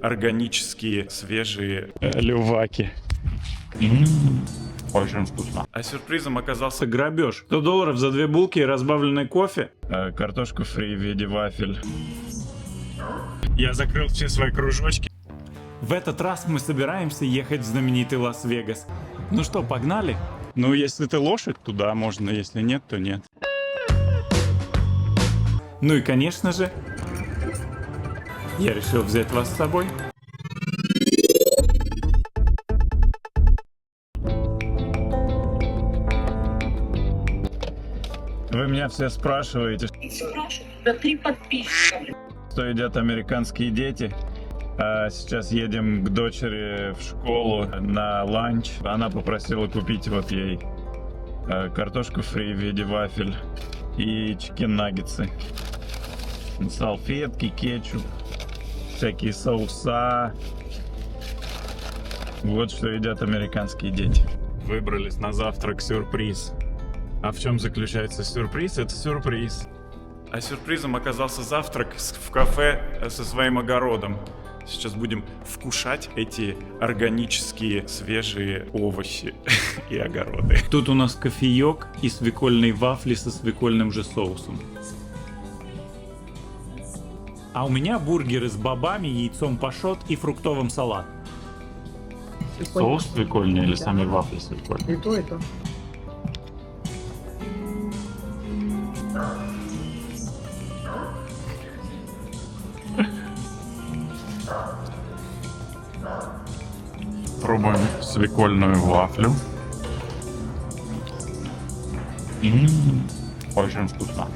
органические, свежие люваки. Очень вкусно. А сюрпризом оказался Грабеж. $100 за 2 булки и разбавленный кофе. Картошку фри в виде вафель. Я закрыл все свои кружочки. В этот раз мы собираемся ехать в знаменитый Лас-Вегас. Ну что, погнали? Ну, если ты лошадь, туда можно, если нет, то нет. Ну и, конечно же, я решил взять вас с собой. Вы меня все спрашиваете, Да 3 подписчика. что едят американские дети. А сейчас едем к дочери в школу на ланч. Она попросила купить вот ей картошку фри в виде вафель и чикен-наггетсы. Салфетки, кетчуп, всякие соуса. Вот что едят американские дети. Выбрались на завтрак сюрприз. А в чем заключается сюрприз? Это сюрприз. А сюрпризом оказался завтрак в кафе со своим огородом. Сейчас будем вкушать эти органические свежие овощи и огороды. Тут у нас кофеек и свекольные вафли со свекольным же соусом. А у меня бургеры с бобами, яйцом пашот и фруктовым салатом. Соус прикольный или сами вафли прикольные? И то, и то. Пробуем свекольную вафлю. Очень вкусно.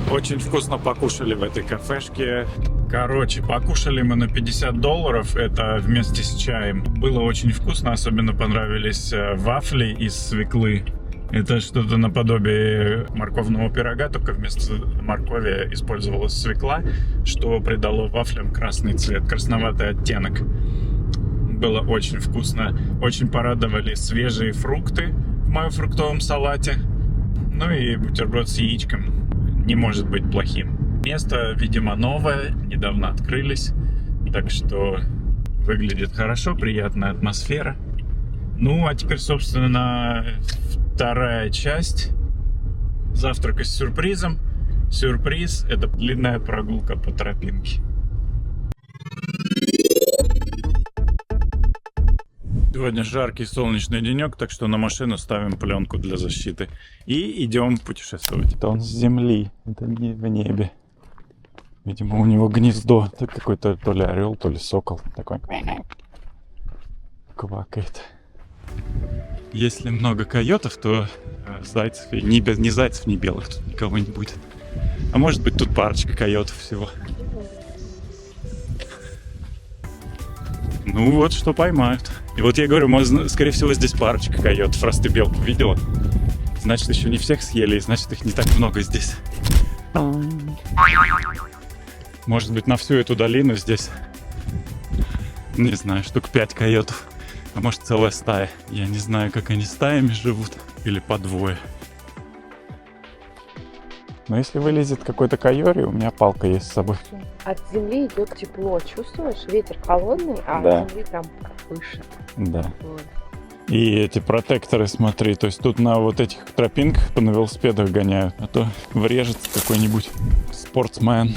Очень вкусно покушали в этой кафешке. Короче, покушали мы на $50, это вместе с чаем. Было очень вкусно, особенно понравились вафли из свеклы. Это что-то наподобие морковного пирога, только вместо моркови использовалась свекла, что придало вафлям красный цвет, красноватый оттенок. Было очень вкусно. Очень порадовали свежие фрукты в моем фруктовом салате. Ну и бутерброд с яичком не может быть плохим. Место, видимо, новое, недавно открылись, так что выглядит хорошо, приятная атмосфера. Ну, а теперь, собственно, вторая часть завтрака с сюрпризом. Сюрприз — это длинная прогулка по тропинке. Сегодня жаркий солнечный денек, так что на машину ставим пленку для защиты. И идем путешествовать. Это он с земли, это не в небе. Видимо, у него гнездо. Это какой-то то ли орел, то ли сокол. Такой квакает. Если много койотов, то зайцев, ни зайцев, ни белых тут никого не будет. А может быть, тут парочка койотов всего. Ну вот, что поймают. И вот я говорю, скорее всего, здесь парочка койотов. Раз ты белку видела, значит, еще не всех съели, и значит, их не так много здесь. Может быть, на всю эту долину здесь, не знаю, штук 5 койотов. А может, целая стая. Я не знаю, как они стаями живут. Или по двое. Но если вылезет какой-то койори, у меня палка есть с собой. От земли идет тепло. Чувствуешь? Ветер холодный, а Да. от земли прям выше. Да. Вот. И эти протекторы, смотри, то есть тут на вот этих тропинках на велосипедах гоняют, а то врежется какой-нибудь спортсмен.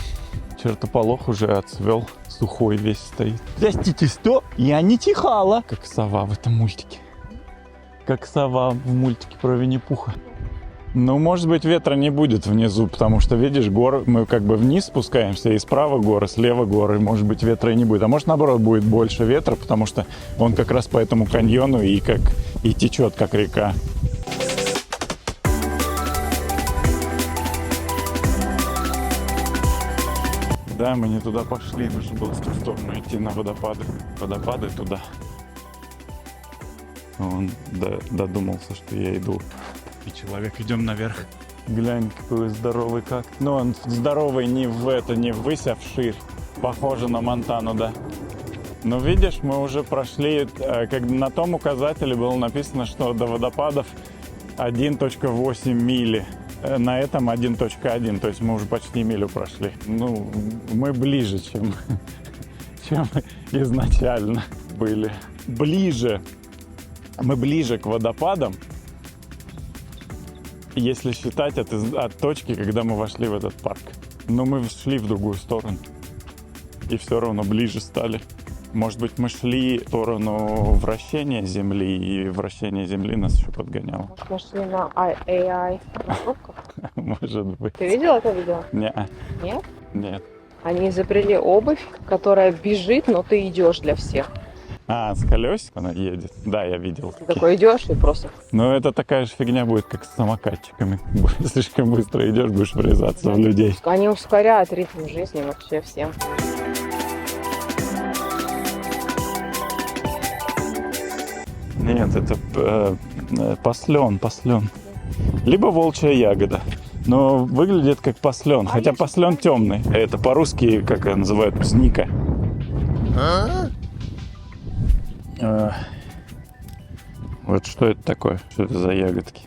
Чертополох уже отцвел, сухой весь стоит. Простите, что? Я не чихала. Как сова в этом мультике. Как сова в мультике про Винни-Пуха. Ну, может быть, ветра не будет внизу, потому что, видишь, горы, мы как бы вниз спускаемся, и справа горы, слева горы, может быть, ветра и не будет. А может, наоборот, будет больше ветра, потому что он как раз по этому каньону и течет, как река. Да, мы не туда пошли, нужно было в ту сторону идти на водопады. Водопады туда. Он додумался, что я иду. И человек, идем наверх. Глянь, какой здоровый как. Ну, он здоровый не ввысь, а вширь. Похоже на Монтану, да. Но видишь, мы уже прошли, как на том указателе было написано, что до водопадов 1.8 мили. На этом 1.1, то есть мы уже почти милю прошли. Ну, мы ближе, чем изначально были. Ближе. Мы ближе к водопадам, если считать от точки, когда мы вошли в этот парк. Но мы шли в другую сторону. И все равно ближе стали. Может быть, мы шли в сторону вращения Земли, и вращение Земли нас еще подгоняло. Может, мы шли на AI на пробках? Может быть. Ты видел это видео? Не, Нет? нет. Они изобрели обувь, которая бежит, но ты идешь для всех. А, с колесик она едет? Да, я видел. Ты такой идешь и просто... Но это такая же фигня будет, как с самокатчиками. Слишком быстро идешь, будешь врезаться в людей. Они ускоряют ритм жизни вообще всем. Нет, это паслен. Либо волчья ягода. Но выглядит как паслен. Хотя паслен темный. Это по-русски, как ее называют, бзника. Вот что это такое? Что это за ягодки?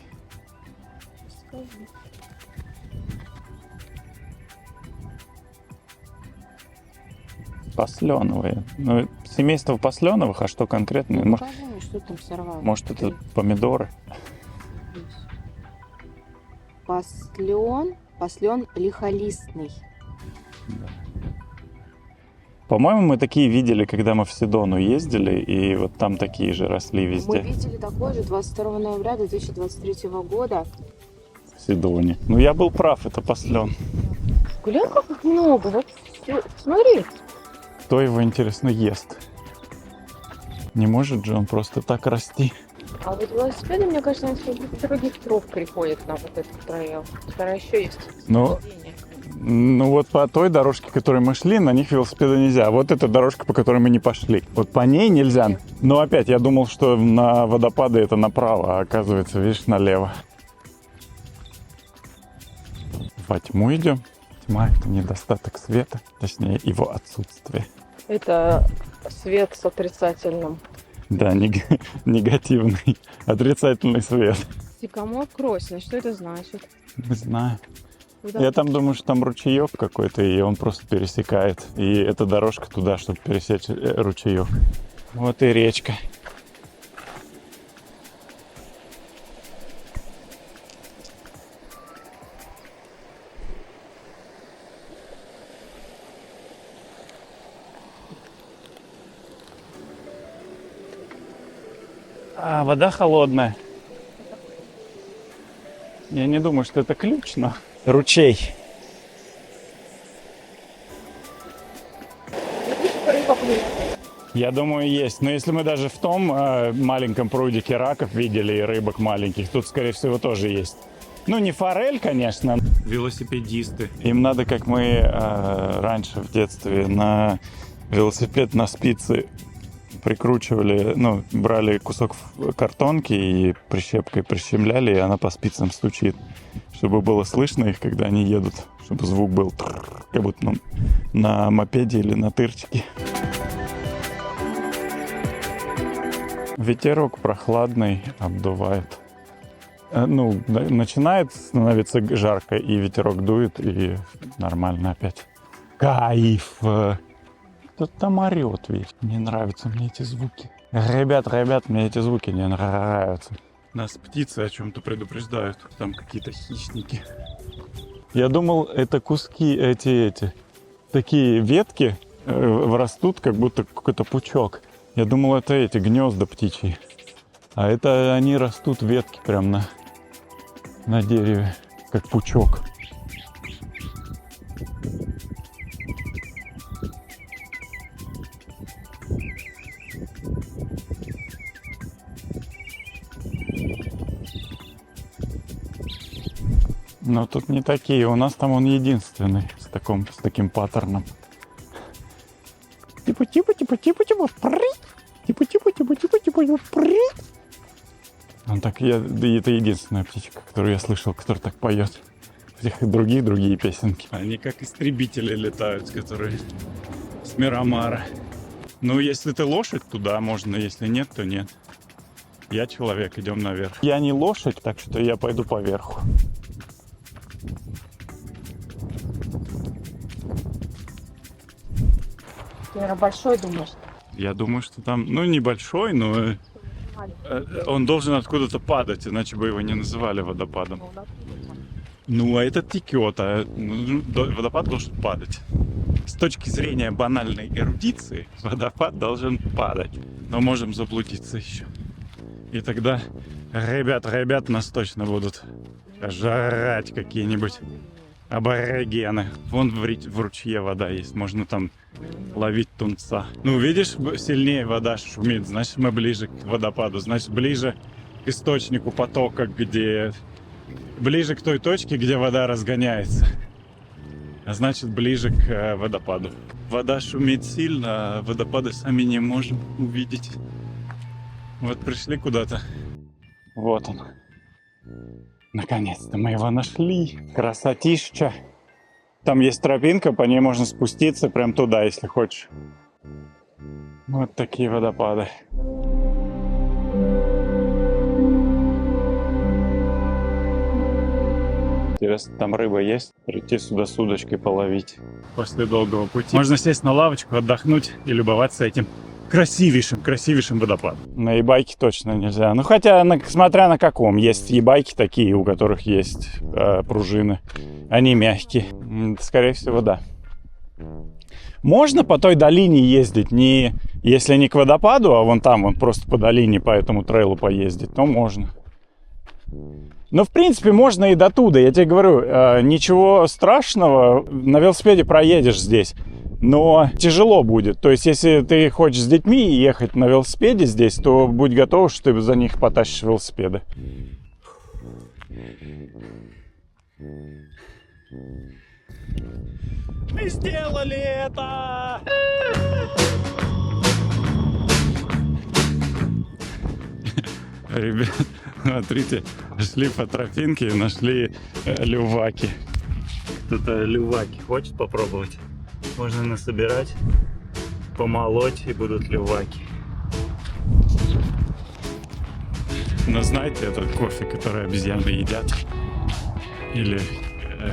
Посленовые. Ну, семейство посленовых, а что конкретно? Может, Что там сорвало? может это помидоры? Послен лихолистный. По-моему, мы такие видели, когда мы в Сидону ездили, и вот там такие же росли Мы везде. видели такой же 22 ноября 2023 года. В Сидоне. Ну, я был прав, это послен. Глянь, как их много. Вот, смотри. Кто его, интересно, ест? Не может же он просто так расти. А вот велосипеды, мне кажется, на других троп приходят на вот этот трейл. Вторая еще есть. Ну, ну вот по той дорожке, которой мы шли, на них велосипеды нельзя. Вот эта дорожка, по которой мы не пошли. Вот по ней нельзя. Но опять, я думал, что на водопады это направо, а оказывается, видишь, налево. Во тьму идем. Тьма — это недостаток света, точнее, его отсутствие. Это свет с отрицательным. Да, негативный, отрицательный свет. Сикамор Кроссинг, что это значит? Не знаю. Куда? Я там думаю, что там ручеек какой-то, и он просто пересекает. И эта дорожка туда, чтобы пересечь ручеек. Вот и речка. А, вода холодная. Я не думаю, что это ключ, но ручей. Я думаю, есть. Но если мы даже в том маленьком прудике раков видели и рыбок маленьких, тут, скорее всего, тоже есть. Ну, не форель, конечно. Велосипедисты. Им надо, как мы раньше в детстве на велосипед на спицы прикручивали, ну, брали кусок картонки и прищепкой прищемляли, и она по спицам стучит, чтобы было слышно их, когда они едут, чтобы звук был как будто на мопеде или на тырчике. Ветерок прохладный обдувает. Ну, начинает становиться жарко, и ветерок дует, и нормально опять. Кайф! Кто-то там орёт ведь. Не нравятся мне эти звуки. Ребят, мне эти звуки не нравятся. Нас птицы о чем-то предупреждают. Там какие-то хищники. Я думал, это куски, эти такие ветки растут, как будто какой-то пучок. Я думал, это эти гнезда птичьи. А это они растут, ветки прям на дереве, как пучок. Но тут не такие. У нас там он единственный с таким паттерном. Типа, он так, это единственная птичка, которую я слышал, которая так поет. Всех другие песенки. Они как истребители летают, которые с Мирамара. Ну, если ты лошадь, туда можно, если нет, то нет. Я человек, идем наверх. Я не лошадь, так что я пойду поверху. Наверное, большой, думаешь? Я думаю, что там, ну, небольшой, но он должен откуда-то падать, иначе бы его не называли водопадом. Ну, а это текет, а водопад должен падать. С точки зрения банальной эрудиции, водопад должен падать. Но можем заблудиться еще. И тогда ребят нас точно будут жрать какие-нибудь аборигены. Вон в ручье вода есть, можно там ловить тунца. Ну, видишь, сильнее вода шумит, значит, мы ближе к водопаду, значит, ближе к источнику потока, где... Ближе к той точке, где вода разгоняется. А значит, ближе к водопаду. Вода шумит сильно, а водопады сами не можем увидеть. Вот пришли куда-то. Вот он. Наконец-то мы его нашли. Красотища. Там есть тропинка, по ней можно спуститься прям туда, если хочешь. Вот такие водопады. Интересно, там рыба есть? Прийти сюда с удочкой половить. После долгого пути. Можно сесть на лавочку, отдохнуть и любоваться этим красивейшим водопадом. На e-байке точно нельзя. Ну, хотя, смотря на каком. Есть e-байки такие, у которых есть пружины. Они мягкие. Скорее всего, да. Можно по той долине ездить, если не к водопаду, а вон там, вон просто по долине, по этому трейлу поездить, то можно. Ну, в принципе, можно и до туда. Я тебе говорю, ничего страшного. На велосипеде проедешь здесь. Но тяжело будет. То есть, если ты хочешь с детьми ехать на велосипеде здесь, то будь готов, что ты за них потащишь велосипеды. Мы сделали это! Ребят, смотрите, шли по тропинке и нашли люваки. Кто-то люваки хочет попробовать? Можно насобирать, помолоть, и будут люваки. Но знаете, этот кофе, который обезьяны едят? Или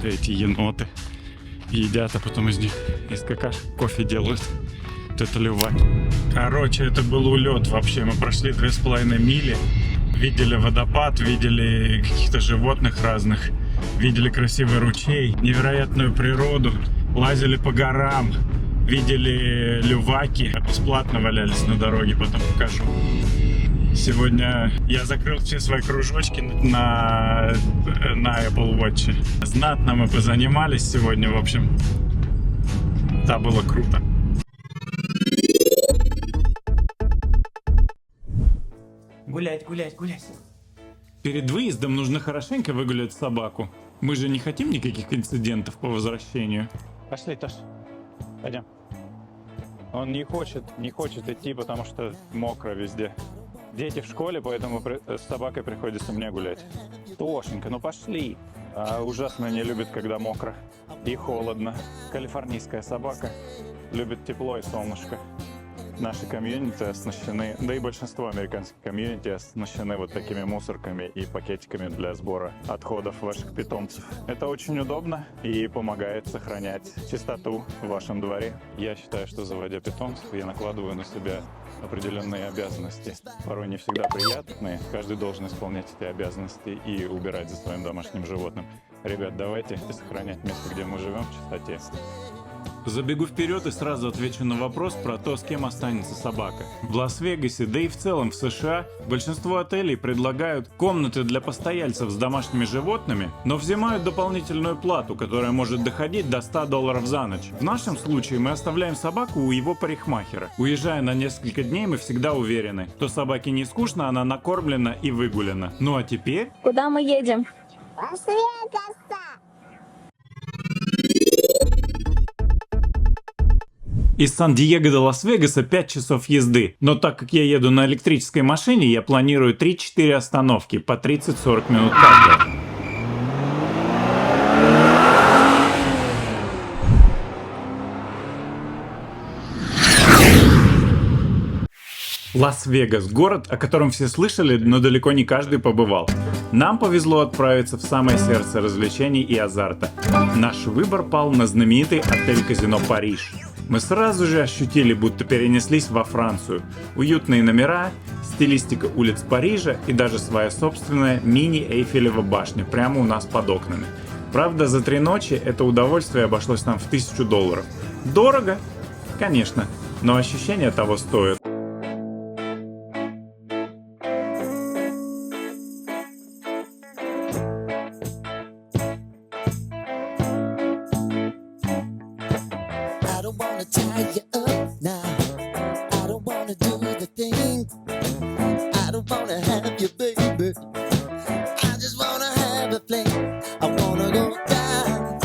эти еноты едят, а потом из какашек кофе делают? Вот это люваки. Короче, это был улет вообще. Мы прошли 2,5 мили. Видели водопад, видели каких-то животных разных, видели красивый ручей, невероятную природу, лазили по горам, видели люваки, бесплатно валялись на дороге, потом покажу. Сегодня я закрыл все свои кружочки на Apple Watch. Знатно мы позанимались сегодня, в общем. Да, было круто. Гулять. Перед выездом нужно хорошенько выгулять собаку. Мы же не хотим никаких инцидентов по возвращению. Пошли, Тош. Пойдем. Он не хочет идти, потому что мокро везде. Дети в школе, поэтому с собакой приходится мне гулять. Тошенька, ну пошли. Ужасно не любит, когда мокро и холодно. Калифорнийская собака любит тепло и солнышко. Наши комьюнити оснащены, да и большинство американских комьюнити оснащены вот такими мусорками и пакетиками для сбора отходов ваших питомцев. Это очень удобно и помогает сохранять чистоту в вашем дворе. Я считаю, что заводя питомцев, я накладываю на себя определенные обязанности. Порой не всегда приятные. Каждый должен исполнять эти обязанности и убирать за своим домашним животным. Ребят, давайте сохранять место, где мы живем, в чистоте. Забегу вперед и сразу отвечу на вопрос про то, с кем останется собака. В Лас-Вегасе, да и в целом в США, большинство отелей предлагают комнаты для постояльцев с домашними животными, но взимают дополнительную плату, которая может доходить до $100 за ночь. В нашем случае мы оставляем собаку у его парикмахера. Уезжая на несколько дней, мы всегда уверены, что собаке не скучно, она накормлена и выгулена. Ну а теперь... Куда мы едем? Из Сан-Диего до Лас-Вегаса 5 часов езды, но так как я еду на электрической машине, я планирую 3-4 остановки по 30-40 минут каждая. Лас-Вегас – город, о котором все слышали, но далеко не каждый побывал. Нам повезло отправиться в самое сердце развлечений и азарта. Наш выбор пал на знаменитый отель-казино «Париж». Мы сразу же ощутили, будто перенеслись во Францию. Уютные номера, стилистика улиц Парижа и даже своя собственная мини-Эйфелева башня прямо у нас под окнами. Правда, за 3 ночи это удовольствие обошлось нам в $1000. Дорого? Конечно, но ощущения того стоят. I don't wanna tie you up now. I don't wanna do the thing. I don't wanna have you, baby. I just wanna have a fling. I wanna go down,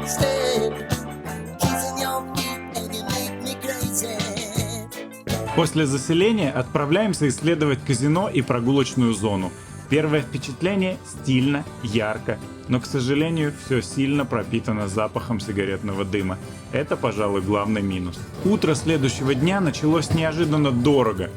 stay, kissing your feet, and you make me crazy. После заселения отправляемся исследовать казино и прогулочную зону. Первое впечатление – стильно, ярко, но, к сожалению, все сильно пропитано запахом сигаретного дыма. Это, пожалуй, главный минус. Утро следующего дня началось неожиданно дорого.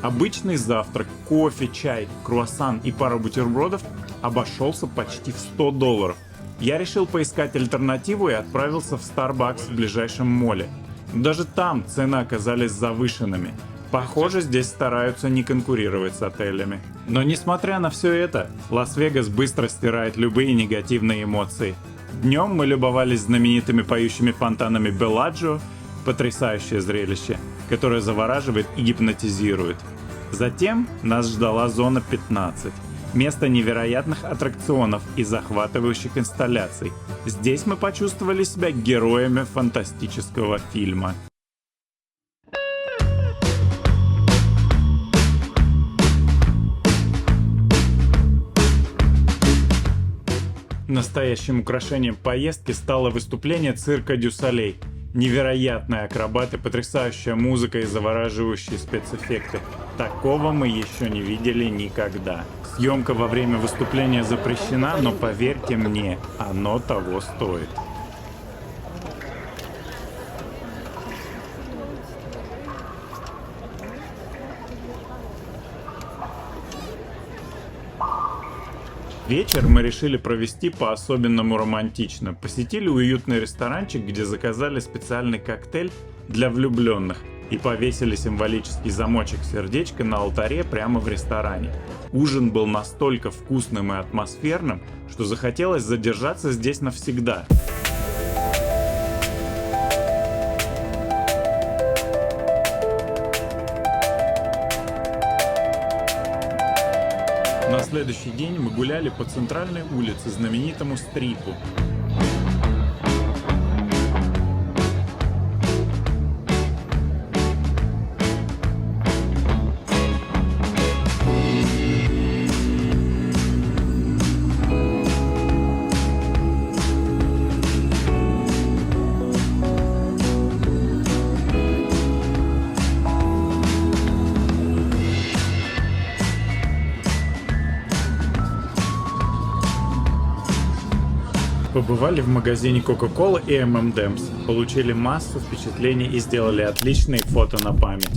Обычный завтрак, кофе, чай, круассан и пара бутербродов обошелся почти в $100. Я решил поискать альтернативу и отправился в Starbucks в ближайшем молле. Даже там цены оказались завышенными. Похоже, здесь стараются не конкурировать с отелями. Но несмотря на все это, Лас-Вегас быстро стирает любые негативные эмоции. Днем мы любовались знаменитыми поющими фонтанами Белладжио, потрясающее зрелище, которое завораживает и гипнотизирует. Затем нас ждала зона 15. Место невероятных аттракционов и захватывающих инсталляций. Здесь мы почувствовали себя героями фантастического фильма. Настоящим украшением поездки стало выступление цирка Дю Солей. Невероятные акробаты, потрясающая музыка и завораживающие спецэффекты. Такого мы еще не видели никогда. Съемка во время выступления запрещена, но поверьте мне, оно того стоит. Вечер мы решили провести по-особенному романтично. Посетили уютный ресторанчик, где заказали специальный коктейль для влюбленных и повесили символический замочек сердечка на алтаре прямо в ресторане. Ужин был настолько вкусным и атмосферным, что захотелось задержаться здесь навсегда. На следующий день мы гуляли по центральной улице, знаменитому стрипу. Побывали в магазине Coca-Cola и M&M's, получили массу впечатлений и сделали отличные фото на память.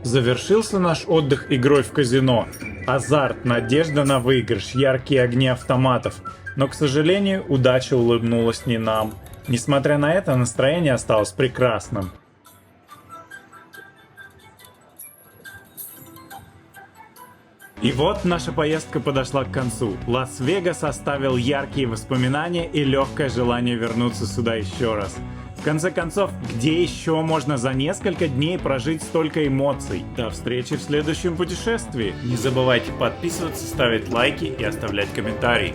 Завершился наш отдых игрой в казино. Азарт, надежда на выигрыш, яркие огни автоматов. Но, к сожалению, удача улыбнулась не нам. Несмотря на это, настроение осталось прекрасным. И вот наша поездка подошла к концу. Лас-Вегас оставил яркие воспоминания и легкое желание вернуться сюда еще раз. В конце концов, где еще можно за несколько дней прожить столько эмоций? До встречи в следующем путешествии. Не забывайте подписываться, ставить лайки и оставлять комментарии.